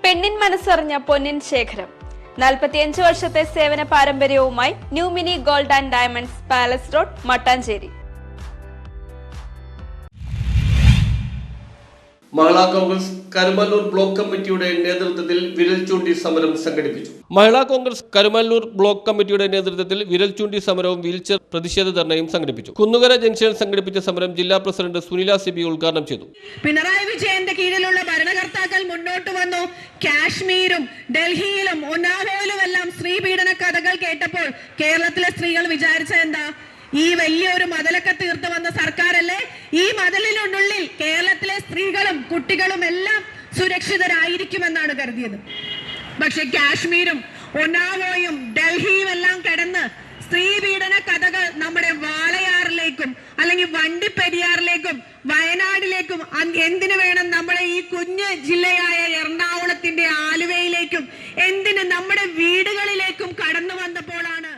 പെണ്ണിൻ മനസ്സറിഞ്ഞ പൊന്നിൻ ശേഖരം 45 വർഷത്തെ സേവന പാരമ്പര്യവുമായി new mini gold and diamonds palace road Mattancherry. Mahila Congress Karumalloor block കമ്മിറ്റിയുടെ നേതൃത്വത്തിൽ വിരൽ ചൂണ്ടി സമരം സംഘടിപ്പിച്ചു. മഹിളാ കോൺഗ്രസ് കരുമല്ലൂർ ബ്ലോക്ക് കമ്മിറ്റിയുടെ നേതൃത്വത്തിൽ വിരൽ ചൂണ്ടി സമരവും വീൽചെയർ പ്രതിഷേധ ധർണയും സംഘടിപ്പിച്ചു. കുന്നുകര ജംഗ്ഷനിൽ സംഘടിപ്പിച്ച സമരം ജില്ലാ പ്രസിഡന്റ് സുനില സിബി ഉദ്ഘാടനം ചെയ്തു. പിണറായി വിജയന്റെ കീഴിലുള്ള ഭരണകർത്താക്കൾ മുന്നോട്ട് വന്നു. കാശ്മീരും ഡൽഹിയിലും ഉന്നാവോയിലും എല്ലാം സ്ത്രീ പീഡന കഥകൾ കേട്ടപ്പോൾ കേരളത്തിലെ സ്ത്രീകൾ വിചാരിച്ചത് എന്താ? ഈ വലിയൊരു മതിലൊക്കെ തീർത്തു വന്ന സർക്കാരല്ലേ, ഈ മതിലിനുള്ളിൽ കേരളത്തിലെ സ്ത്രീകളും കുട്ടികളും എല്ലാം സുരക്ഷിതരായിരിക്കുമെന്നാണ് കരുതിയത്. പക്ഷെ കാശ്മീരും ഉന്നാവോയും ഡൽഹിയും എല്ലാം കിടന്ന് സ്ത്രീ പീഡന കഥകൾ നമ്മുടെ വാളയാറിലേക്കും അല്ലെങ്കിൽ വണ്ടിപ്പെരിയാറിലേക്കും വയനാടിലേക്കും എന്തിനു വേണം നമ്മുടെ ഈ കുഞ്ഞ് ജില്ലയായ എറണാകുളത്തിന്റെ ആലുവയിലേക്കും എന്തിന് നമ്മുടെ വീടുകളിലേക്കും കടന്നു വന്നപ്പോഴാണ്.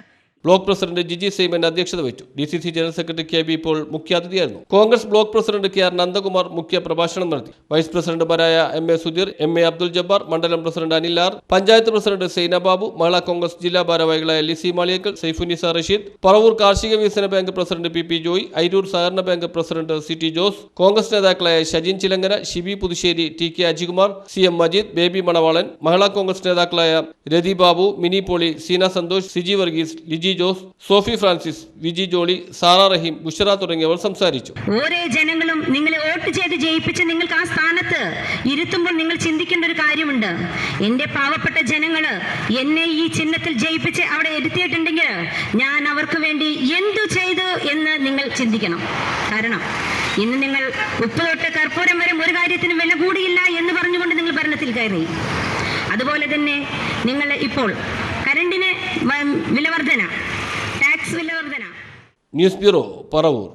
ബ്ലോക്ക് പ്രസിഡന്റ് ജിജി സൈമൻ അധ്യക്ഷത വഹിച്ചു. DCC general secretary KB Paul മുഖ്യാതിഥിയായിരുന്നു. Congress block president KR Nandakumar മുഖ്യ പ്രഭാഷണം നടത്തി. വൈസ് പ്രസിഡന്റുമാരായ MA സുധീർ, MA അബ്ദുൽ ജബ്ബാർ, മണ്ഡലം president Anil R, panchayat president Saina Babu, Mahila Congress ജില്ലാ ഭാരവാഹികളായ ലിസി മാളിയക്കൽ, സൈഫുനിസ റഷീദ്, പറവൂർ കാർഷിക വികസന bank president PP Joy, Ayiroor സഹകരണ bank president CT Jose, Congress നേതാക്കളായ ഷജിൻ ചിലങ്കര, ഷിബി പുതുശ്ശേരി, TK അജികുമാർ, CM മജീദ്, ബേബി മണവാളൻ, മഹിളാ കോൺഗ്രസ് നേതാക്കളായ രതി ബാബു, മിനി പോളി, സീന സന്തോഷ്, സിജി വർഗീസ്, ലിജി ജോസ്, സോഫി ഫ്രാൻസിസ്, വിജി ജോളി, സാറ റഹീം, ബുഷറ തുടങ്ങിയവർ സംസാരിച്ചു. ഓരോ ജനങ്ങളും നിങ്ങളെ വോട്ട് ചെയ്ത് ജയിപ്പിച്ച് നിങ്ങൾക്ക് ആ സ്ഥാനത്ത് ഇരുത്തുമ്പോൾ നിങ്ങൾ ചിന്തിക്കേണ്ട ഒരു കാര്യമുണ്ട്. എൻ്റെ പാവപ്പെട്ട ജനങ്ങള് എന്നെ ഈ ചിഹ്നത്തിൽ ജയിപ്പിച്ച് അവിടെ ഇരുത്തിയിട്ടുണ്ടെങ്കിൽ ഞാൻ അവർക്ക് വേണ്ടി എന്തു ചെയ്തു എന്ന് നിങ്ങൾ ചിന്തിക്കണം. കാരണം ഇന്ന് നിങ്ങൾ ഉപ്പ് തൊട്ട് കർപ്പൂരം വരെ ഒരു കാര്യത്തിന് വില കൂടിയില്ല എന്ന് പറഞ്ഞുകൊണ്ട് നിങ്ങൾ ഭരണത്തിൽ കയറി. അതുപോലെ തന്നെ നിങ്ങൾ ഇപ്പോൾ കരണ്ടിന് വിലവർധന, ടാക്സ് വിലവർധന. News bureau, Paravur.